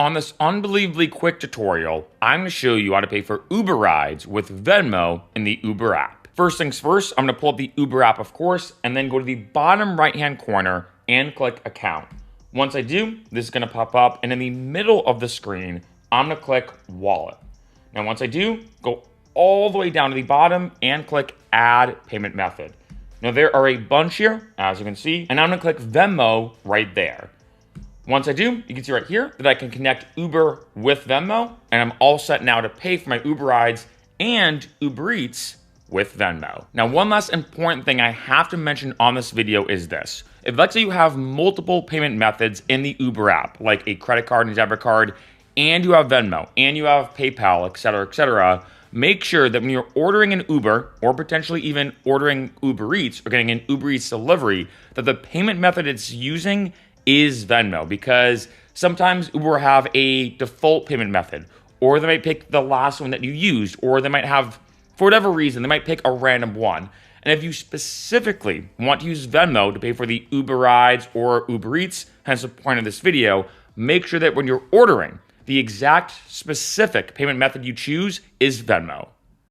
On this unbelievably quick tutorial, I'm going to show you how to pay for Uber rides with Venmo in the Uber app. First things first, I'm going to pull up the Uber app, of course, and then go to the bottom right-hand corner and click Account. Once I do, this is going to pop up, and in the middle of the screen, I'm going to click Wallet. Now, once I do, go all the way down to the bottom and click Add Payment Method. Now, there are a bunch here, as you can see, and I'm going to click Venmo right there. Once I do, you can see right here that I can connect Uber with Venmo, and I'm all set now to pay for my Uber rides and Uber Eats with Venmo. Now, one last important thing I have to mention on this video is this. If let's say you have multiple payment methods in the Uber app, like a credit card and debit card, and you have Venmo, and you have PayPal, etc., make sure that when you're ordering an Uber, or potentially even ordering Uber Eats, or getting an Uber Eats delivery, that the payment method it's using is Venmo, because sometimes Uber have a default payment method, or they might pick the last one that you used, or they might have, for whatever reason, they might pick a random one. And if you specifically want to use Venmo to pay for the Uber rides or Uber Eats, hence the point of this video, make sure that when you're ordering, the exact specific payment method you choose is Venmo.